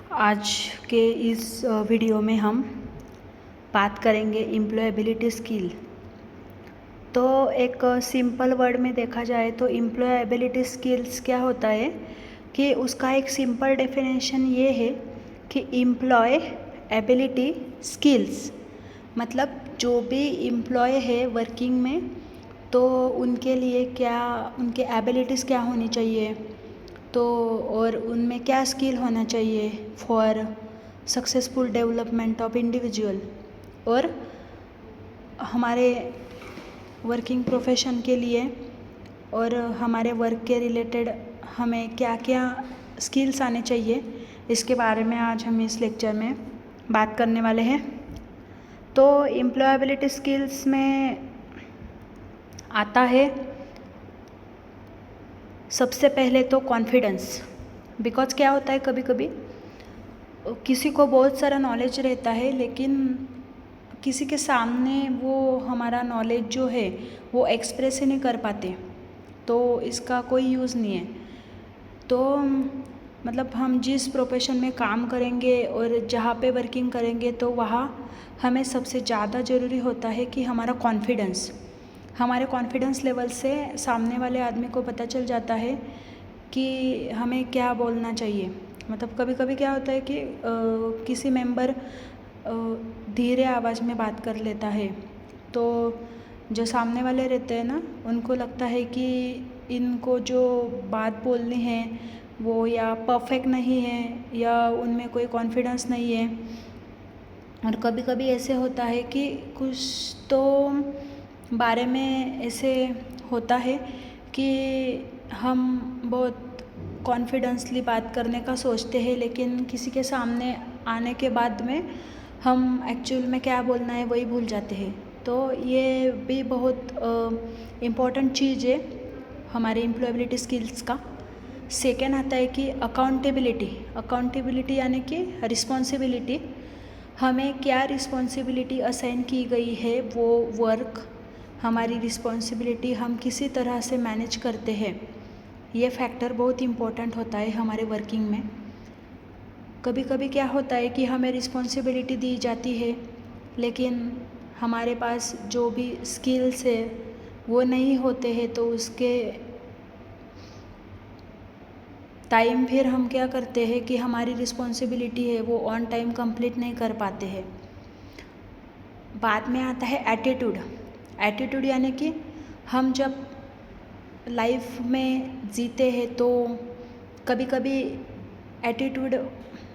आज के इस वीडियो में हम बात करेंगे एम्प्लॉयबिलिटी स्किल। तो एक सिंपल वर्ड में देखा जाए तो एम्प्लॉयबिलिटी स्किल्स क्या होता है कि उसका एक सिंपल डेफिनेशन ये है कि एम्प्लॉय एबिलिटी स्किल्स, मतलब जो भी एम्प्लॉय है वर्किंग में तो उनके लिए क्या, उनके एबिलिटीज़ क्या होनी चाहिए, तो और उनमें क्या स्किल होना चाहिए for successful development of individual, और हमारे वर्किंग प्रोफेशन के लिए और हमारे वर्क के रिलेटेड हमें क्या क्या स्किल्स आने चाहिए, इसके बारे में आज हम इस लेक्चर में बात करने वाले हैं। तो एम्प्लॉयबिलिटी स्किल्स में आता है सबसे पहले तो कॉन्फिडेंस। बिकॉज क्या होता है, कभी कभी किसी को बहुत सारा नॉलेज रहता है लेकिन किसी के सामने वो हमारा नॉलेज जो है वो एक्सप्रेस ही नहीं कर पाते, तो इसका कोई यूज़ नहीं है। तो मतलब हम जिस प्रोफेशन में काम करेंगे और जहाँ पे वर्किंग करेंगे तो वहाँ हमें सबसे ज़्यादा ज़रूरी होता है कि हमारे कॉन्फिडेंस लेवल से सामने वाले आदमी को पता चल जाता है कि हमें क्या बोलना चाहिए। मतलब कभी कभी क्या होता है कि किसी मेंबर धीरे आवाज़ में बात कर लेता है, तो जो सामने वाले रहते हैं ना, उनको लगता है कि इनको जो बात बोलनी है वो या परफेक्ट नहीं है या उनमें कोई कॉन्फिडेंस नहीं है। और कभी कभी ऐसे होता है कि कुछ तो बारे में ऐसे होता है कि हम बहुत कॉन्फिडेंसली बात करने का सोचते हैं लेकिन किसी के सामने आने के बाद में हम एक्चुअल में क्या बोलना है वही भूल जाते हैं। तो ये भी बहुत इम्पॉर्टेंट चीज़ है हमारे एम्प्लॉयबिलिटी स्किल्स का। सेकेंड आता है कि अकाउंटेबिलिटी यानी कि रिस्पॉन्सिबिलिटी। हमें क्या रिस्पॉन्सिबिलिटी असाइन की गई है, वो वर्क हमारी रिस्पॉन्सिबिलिटी हम किसी तरह से मैनेज करते हैं, ये फैक्टर बहुत इम्पोर्टेंट होता है हमारे वर्किंग में। कभी कभी क्या होता है कि हमें रिस्पॉन्सिबिलिटी दी जाती है लेकिन हमारे पास जो भी स्किल्स है वो नहीं होते हैं, तो उसके टाइम फिर हम क्या करते हैं कि हमारी रिस्पॉन्सिबिलिटी है वो ऑन टाइम कंप्लीट नहीं कर पाते हैं। बाद में आता है एटीट्यूड यानी कि हम जब लाइफ में जीते हैं तो कभी कभी एटीट्यूड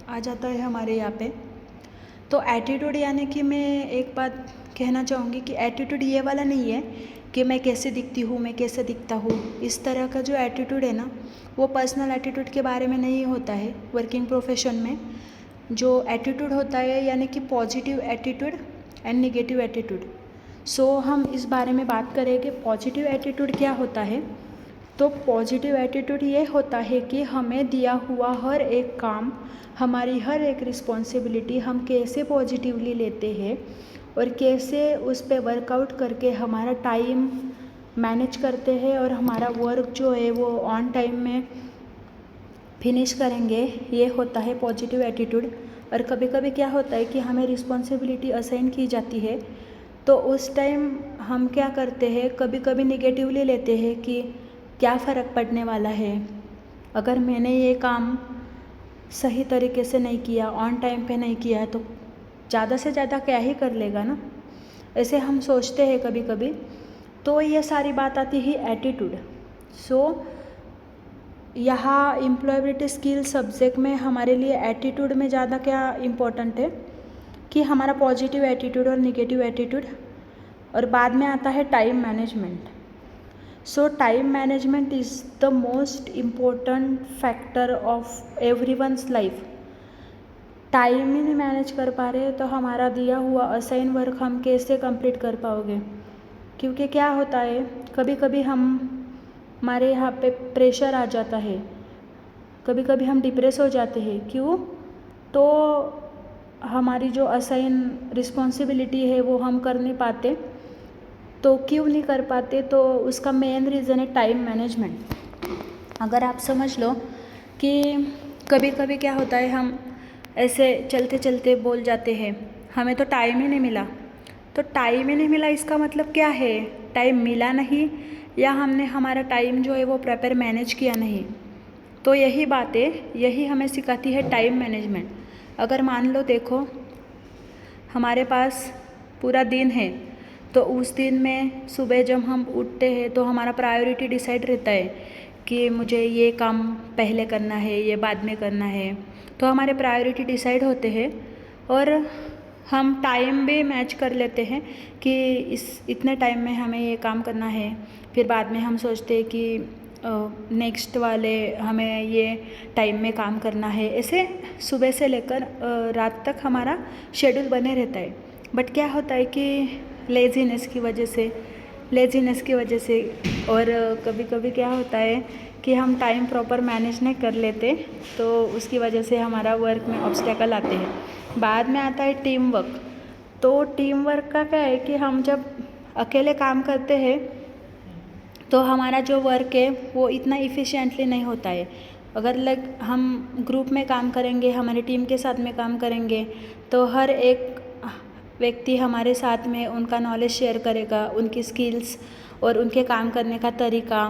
आ जाता है हमारे यहाँ पे। तो एटीट्यूड यानी कि मैं एक बात कहना चाहूँगी कि एटीट्यूड ये वाला नहीं है कि मैं कैसे दिखती हूँ, मैं कैसे दिखता हूँ, इस तरह का जो एटीट्यूड है ना, वो पर्सनल एटीट्यूड के बारे में नहीं होता है। वर्किंग प्रोफेशन में जो एटीट्यूड होता है यानी कि positive attitude and negative attitude. So हम इस बारे में बात करेंगे पॉजिटिव एटीट्यूड क्या होता है। तो पॉजिटिव एटीट्यूड ये होता है कि हमें दिया हुआ हर एक काम, हमारी हर एक रिस्पॉन्सिबिलिटी हम कैसे पॉजिटिवली लेते हैं और कैसे उस पर वर्कआउट करके हमारा टाइम मैनेज करते हैं और हमारा वर्क जो है वो ऑन टाइम में फिनिश करेंगे, ये होता है पॉजिटिव एटीट्यूड। और कभी कभी क्या होता है कि हमें रिस्पॉन्सिबिलिटी असाइन की जाती है तो उस टाइम हम क्या करते हैं, कभी कभी निगेटिवली लेते हैं कि क्या फ़र्क पड़ने वाला है, अगर मैंने ये काम सही तरीके से नहीं किया, ऑन टाइम पे नहीं किया तो ज़्यादा से ज़्यादा क्या ही कर लेगा ना, ऐसे हम सोचते हैं कभी कभी। तो ये सारी बात आती है एटीट्यूड। सो यहाँ एम्प्लॉयबिलिटी स्किल सब्जेक्ट में हमारे लिए एटीट्यूड में ज़्यादा क्या इम्पोर्टेंट है कि हमारा पॉजिटिव एटीट्यूड और निगेटिव एटीट्यूड। और बाद में आता है time management. So time management is the most important factor of everyone's life. Time ही नहीं मैनेज कर पा रहे तो हमारा दिया हुआ असाइन वर्क हम कैसे कंप्लीट कर पाओगे। क्योंकि क्या होता है, कभी कभी हमारे यहाँ पे प्रेशर आ जाता है, कभी कभी हम डिप्रेस हो जाते हैं। क्यों? तो हमारी जो असाइन रिस्पॉन्सिबिलिटी है वो हम कर नहीं पाते। तो क्यों नहीं कर पाते, तो उसका मेन रीज़न है टाइम मैनेजमेंट। अगर आप समझ लो कि कभी कभी क्या होता है, हम ऐसे चलते चलते बोल जाते हैं हमें तो टाइम ही नहीं मिला। तो टाइम ही नहीं मिला इसका मतलब क्या है? टाइम मिला नहीं या हमने हमारा टाइम जो है वो प्रॉपर मैनेज किया नहीं। तो यही बातें यही हमें सिखाती है टाइम मैनेजमेंट। अगर मान लो देखो हमारे पास पूरा दिन है, तो उस दिन में सुबह जब हम उठते हैं तो हमारा प्रायोरिटी डिसाइड रहता है कि मुझे ये काम पहले करना है, ये बाद में करना है। तो हमारे प्रायोरिटी डिसाइड होते हैं और हम टाइम भी मैच कर लेते हैं कि इतने टाइम में हमें ये काम करना है। फिर बाद में हम सोचते हैं कि नेक्स्ट वाले हमें ये टाइम में काम करना है। ऐसे सुबह से लेकर रात तक हमारा शेड्यूल बने रहता है। बट क्या होता है कि लेज़ीनेस की वजह से और कभी कभी क्या होता है कि हम टाइम प्रॉपर मैनेज नहीं कर लेते, तो उसकी वजह से हमारा वर्क में ऑब्स्टेकल आते हैं। बाद में आता है टीम वर्क। तो टीम वर्क का क्या है कि हम जब अकेले काम करते हैं तो हमारा जो वर्क है वो इतना इफ़िशिएंटली नहीं होता है। अगर हम ग्रुप में काम करेंगे, हमारी टीम के साथ में काम करेंगे, तो हर एक व्यक्ति हमारे साथ में उनका नॉलेज शेयर करेगा, उनकी स्किल्स और उनके काम करने का तरीका।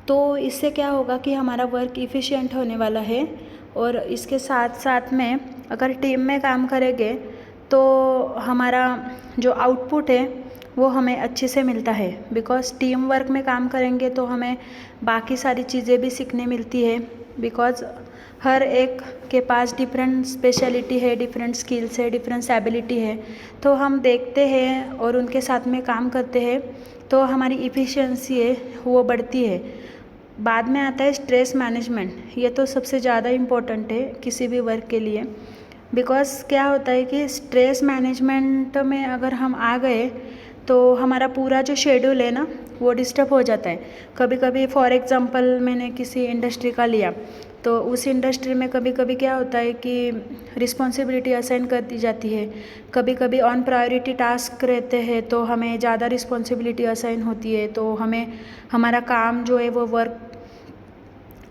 तो इससे क्या होगा कि हमारा वर्क इफ़िशिएंट होने वाला है। और इसके साथ साथ में अगर टीम में काम करेंगे तो हमारा जो आउटपुट है वो हमें अच्छे से मिलता है। बिकॉज़ टीम वर्क में काम करेंगे तो हमें बाकी सारी चीज़ें भी सीखने मिलती है। बिकॉज़ हर एक के पास डिफरेंट स्पेशलिटी है, डिफरेंट स्किल्स है, डिफरेंट एबिलिटी है। तो हम देखते हैं और उनके साथ में काम करते हैं तो हमारी इफ़िशियंसी है वो बढ़ती है। बाद में आता है स्ट्रेस मैनेजमेंट। ये तो सबसे ज़्यादा इम्पोर्टेंट है किसी भी वर्क के लिए। बिकॉज़ क्या होता है कि स्ट्रेस मैनेजमेंट में अगर हम आ गए तो हमारा पूरा जो शेड्यूल है ना वो डिस्टर्ब हो जाता है। कभी कभी फॉर एग्ज़ाम्पल मैंने किसी इंडस्ट्री का लिया, तो उस इंडस्ट्री में कभी कभी क्या होता है कि रिस्पॉन्सिबिलिटी असाइन कर दी जाती है। कभी कभी ऑन प्रायोरिटी टास्क रहते हैं तो हमें ज़्यादा रिस्पॉन्सिबिलिटी असाइन होती है। तो हमें हमारा काम जो है वो वर्क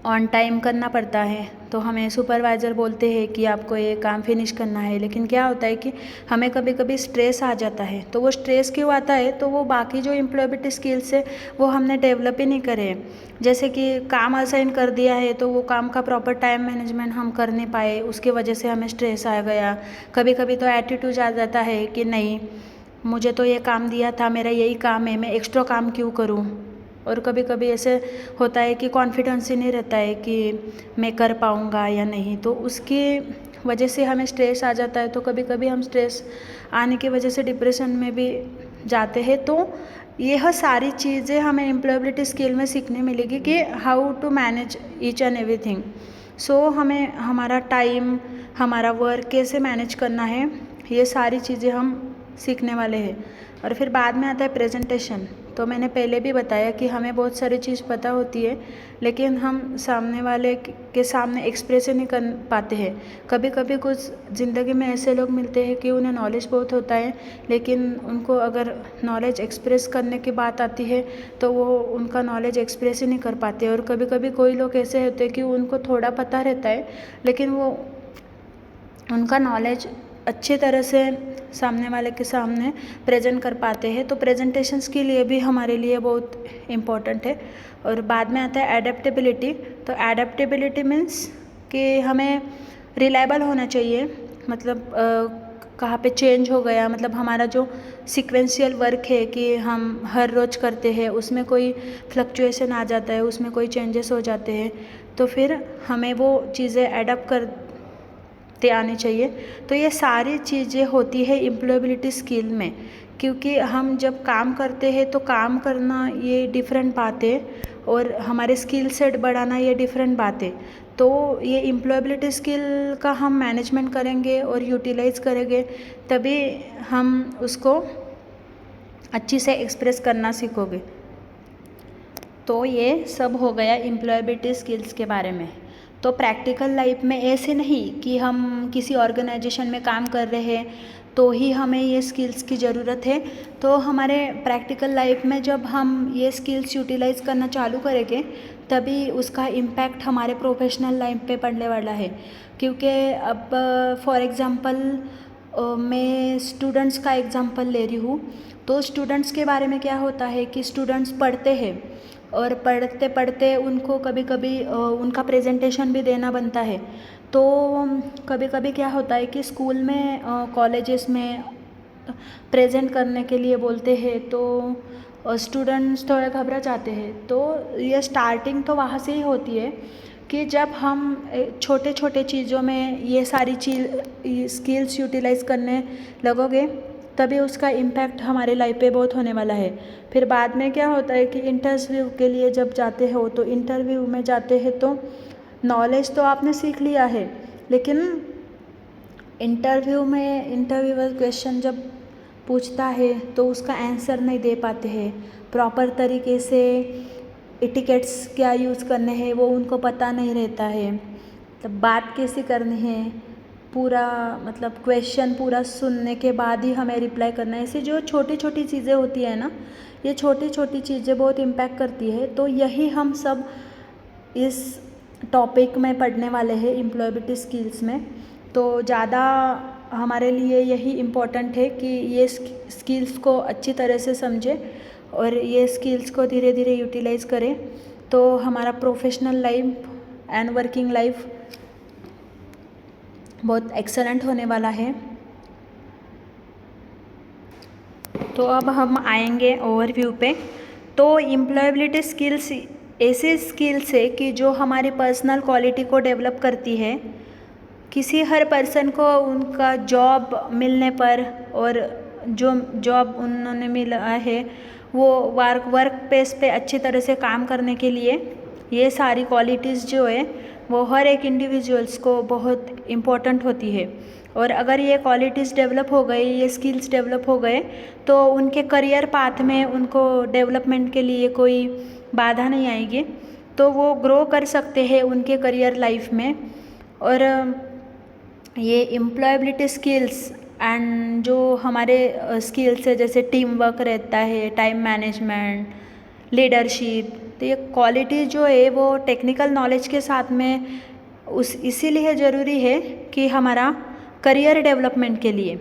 ऑन टाइम करना पड़ता है। तो हमें सुपरवाइज़र बोलते हैं कि आपको ये काम फिनिश करना है। लेकिन क्या होता है कि हमें कभी कभी स्ट्रेस आ जाता है। तो वो स्ट्रेस क्यों आता है? तो वो बाकी जो एम्प्लॉयबिलिटी स्किल्स है वो हमने डेवलप ही नहीं करे हैं। जैसे कि काम असाइन कर दिया है तो वो काम का प्रॉपर टाइम मैनेजमेंट हम कर नहीं पाए, उसकी वजह से हमें स्ट्रेस आ गया। कभी कभी तो एटीट्यूड आ जाता है कि नहीं, मुझे तो ये काम दिया था, मेरा यही काम है, मैं एक्स्ट्रा काम क्यों करूँ। और कभी कभी ऐसे होता है कि कॉन्फिडेंस ही नहीं रहता है कि मैं कर पाऊँगा या नहीं। तो उसकी वजह से हमें स्ट्रेस आ जाता है। तो कभी कभी हम स्ट्रेस आने की वजह से डिप्रेशन में भी जाते हैं। तो यह सारी चीज़ें हमें एम्प्लॉयबिलिटी स्किल में सीखने मिलेगी कि how to manage each and everything. So हमें हमारा टाइम, हमारा वर्क कैसे मैनेज करना है, ये सारी चीज़ें हम सीखने वाले हैं। और फिर बाद में आता है प्रेजेंटेशन। तो मैंने पहले भी बताया कि हमें बहुत सारी चीज़ पता होती है लेकिन हम सामने वाले के सामने एक्सप्रेस ही नहीं कर पाते हैं। कभी कभी कुछ ज़िंदगी में ऐसे लोग मिलते हैं कि उन्हें नॉलेज बहुत होता है लेकिन उनको अगर नॉलेज एक्सप्रेस करने की बात आती है तो वो उनका नॉलेज एक्सप्रेस ही नहीं कर पाते। और कभी कभी कोई लोग ऐसे होते हैं कि उनको थोड़ा पता रहता है लेकिन वो उनका नॉलेज अच्छी तरह से सामने वाले के सामने प्रेजेंट कर पाते हैं। तो प्रेजेंटेशंस के लिए भी हमारे लिए बहुत इम्पोर्टेंट है। और बाद में आता है एडेप्टेबिलिटी। तो एडेप्टेबिलिटी मीन्स कि हमें रिलायबल होना चाहिए। मतलब कहाँ पे चेंज हो गया, मतलब हमारा जो सीक्वेंशियल वर्क है कि हम हर रोज़ करते हैं उसमें कोई फ्लक्चुएशन आ जाता है, उसमें कोई चेंजेस हो जाते हैं, तो फिर हमें वो चीज़ें एडप्ट कर आनी चाहिए। तो ये सारी चीज़ें होती है एम्प्लॉयबिलिटी स्किल में। क्योंकि हम जब काम करते हैं तो काम करना ये डिफरेंट बात है और हमारे स्किल सेट बढ़ाना ये डिफरेंट बात है। तो ये एम्प्लॉयबिलिटी स्किल का हम मैनेजमेंट करेंगे और यूटिलाइज करेंगे तभी हम उसको अच्छी से एक्सप्रेस करना सीखोगे। तो ये सब हो गया एम्प्लॉयबिलिटी स्किल्स के बारे में। तो प्रैक्टिकल लाइफ में ऐसे नहीं कि हम किसी ऑर्गेनाइजेशन में काम कर रहे हैं तो ही हमें ये स्किल्स की ज़रूरत है। तो हमारे प्रैक्टिकल लाइफ में जब हम ये स्किल्स यूटिलाइज़ करना चालू करेंगे तभी उसका इम्पैक्ट हमारे प्रोफेशनल लाइफ पे पड़ने वाला है। क्योंकि अब फॉर एग्ज़ाम्पल मैं स्टूडेंट्स का एग्ज़ाम्पल ले रही हूँ, तो स्टूडेंट्स के बारे में क्या होता है कि स्टूडेंट्स पढ़ते हैं और पढ़ते पढ़ते उनको कभी कभी उनका प्रेजेंटेशन भी देना बनता है। तो कभी कभी क्या होता है कि स्कूल में कॉलेजेस में प्रेजेंट करने के लिए बोलते हैं तो स्टूडेंट्स थोड़ा घबरा जाते हैं। तो ये स्टार्टिंग तो वहाँ से ही होती है कि जब हम छोटे छोटे चीज़ों में ये सारी स्किल्स यूटिलाइज़ करने लगोगे तभी उसका इम्पैक्ट हमारे लाइफ पे बहुत होने वाला है। फिर बाद में क्या होता है कि इंटरव्यू के लिए जब जाते हो तो इंटरव्यू में जाते हैं तो नॉलेज तो आपने सीख लिया है, लेकिन इंटरव्यू में इंटरव्यूअर क्वेश्चन जब पूछता है तो उसका आंसर नहीं दे पाते हैं प्रॉपर तरीके से। एटिकेट्स क्या यूज़ करने हैं वो उनको पता नहीं रहता है, तब बात कैसे करनी है, पूरा मतलब क्वेश्चन पूरा सुनने के बाद ही हमें रिप्लाई करना है। ऐसी जो छोटी छोटी चीज़ें होती है ना, ये छोटी छोटी चीज़ें बहुत इम्पैक्ट करती है। तो यही हम सब इस टॉपिक में पढ़ने वाले हैं एम्प्लॉयबिलिटी स्किल्स में। तो ज़्यादा हमारे लिए यही इम्पोर्टेंट है कि ये स्किल्स को अच्छी तरह से समझें और ये स्किल्स को धीरे धीरे यूटिलाइज़ करें तो हमारा professional life and working life बहुत एक्सेलेंट होने वाला है। तो अब हम आएंगे ओवरव्यू पे। तो एम्प्लॉयबिलिटी स्किल्स ऐसे स्किल्स है कि जो हमारी पर्सनल क्वालिटी को डेवलप करती है। किसी हर पर्सन को उनका जॉब मिलने पर और जो जॉब उन्होंने मिला है वो वर्क प्लेस पे अच्छी तरह से काम करने के लिए ये सारी क्वालिटीज़ जो है वो हर एक इंडिविजुअल्स को बहुत इम्पोर्टेंट होती है। और अगर ये क्वालिटीज़ डेवलप हो गई, ये स्किल्स डेवलप हो गए तो उनके करियर पाथ में उनको डेवलपमेंट के लिए कोई बाधा नहीं आएगी, तो वो ग्रो कर सकते हैं उनके करियर लाइफ में। और ये एम्प्लॉयबिलिटी स्किल्स एंड जो हमारे स्किल्स है जैसे टीम वर्क रहता है, टाइम मैनेजमेंट, लीडरशिप, तो ये क्वालिटी जो है वो टेक्निकल नॉलेज के साथ में इसीलिए ज़रूरी है कि हमारा करियर डेवलपमेंट के लिए।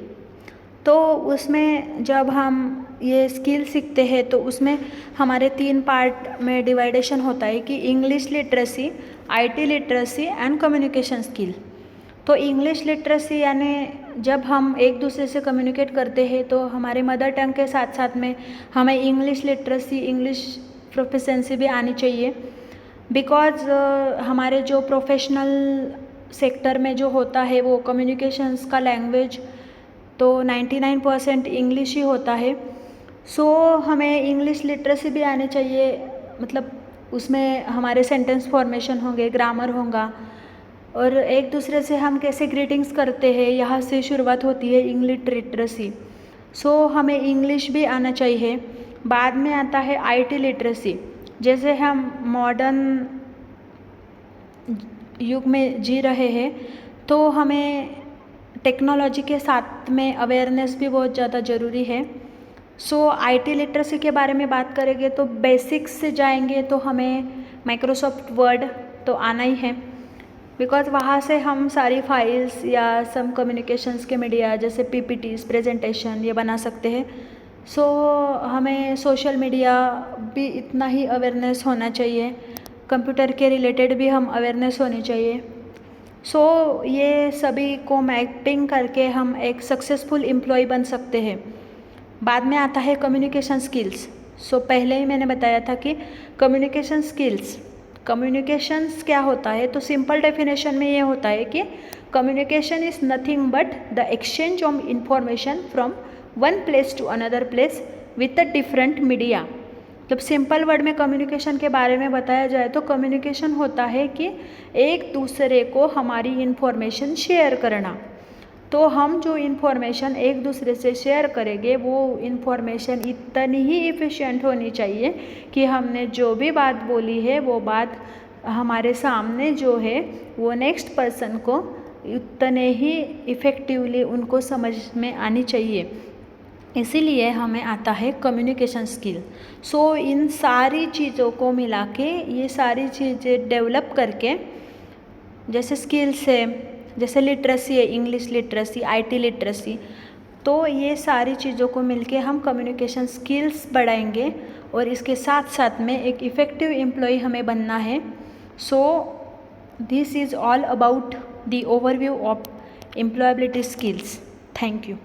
तो उसमें जब हम ये स्किल सीखते हैं तो उसमें हमारे 3 पार्ट में डिवाइडेशन होता है कि English literacy, IT literacy and communication skill. तो इंग्लिश लिटरेसी यानी जब हम एक दूसरे से कम्युनिकेट करते हैं तो हमारे मदर टंग के साथ साथ में हमें इंग्लिश लिटरेसी, इंग्लिश प्रोफिशिएंसी भी आनी चाहिए। बिकॉज़ हमारे जो प्रोफेशनल सेक्टर में जो होता है वो कम्युनिकेशंस का लैंग्वेज तो 99% इंग्लिश ही होता है। सो हमें इंग्लिश लिटरेसी भी आनी चाहिए, मतलब उसमें हमारे सेंटेंस फॉर्मेशन होंगे, ग्रामर होगा और एक दूसरे से हम कैसे ग्रीटिंग्स करते हैं यहाँ से शुरुआत होती है इंग्लिश लिटरेसी। सो हमें इंग्लिश भी आना चाहिए। बाद में आता है आईटी लिटरेसी। जैसे हम मॉडर्न युग में जी रहे हैं तो हमें टेक्नोलॉजी के साथ में अवेयरनेस भी बहुत ज़्यादा ज़रूरी है। सो आईटी लिटरेसी के बारे में बात करेंगे तो बेसिक्स से जाएंगे तो हमें माइक्रोसॉफ्ट वर्ड तो आना ही है, बिकॉज़ वहाँ से हम सारी फाइल्स या सम कम्युनिकेशंस के मीडिया जैसे पीपीटीज, प्रेजेंटेशन ये बना सकते हैं। सो हमें सोशल मीडिया भी इतना ही अवेयरनेस होना चाहिए, कंप्यूटर के रिलेटेड भी हम अवेयरनेस होनी चाहिए। सो ये सभी को मैपिंग करके हम एक सक्सेसफुल एम्प्लॉय बन सकते हैं। बाद में आता है कम्युनिकेशन स्किल्स। सो पहले ही मैंने बताया था कि कम्युनिकेशन स्किल्स, कम्युनिकेशंस क्या होता है, तो सिंपल डेफिनेशन में ये होता है कि communication is nothing but the exchange of information from one place to another place with a different media. जब सिंपल वर्ड में कम्युनिकेशन के बारे में बताया जाए तो कम्युनिकेशन होता है कि एक दूसरे को हमारी इन्फॉर्मेशन शेयर करना। तो हम जो इन्फॉर्मेशन एक दूसरे से शेयर करेंगे वो इन्फॉर्मेशन इतनी ही इफ़िशिएंट होनी चाहिए कि हमने जो भी बात बोली है वो बात हमारे सामने जो है वो नेक्स्ट पर्सन को उतने ही इफ़ेक्टिवली उनको समझ में आनी चाहिए, इसीलिए हमें आता है कम्युनिकेशन स्किल। सो इन सारी चीज़ों को मिला के, ये सारी चीज़ें डेवलप करके, जैसे स्किल्स है, जैसे लिटरेसी है, इंग्लिश लिटरेसी, आईटी लिटरेसी, तो ये सारी चीज़ों को मिलके हम कम्युनिकेशन स्किल्स बढ़ाएंगे और इसके साथ साथ में एक इफ़ेक्टिव एम्प्लॉय हमें बनना है। So this is all about the overview of employability skills. Thank you.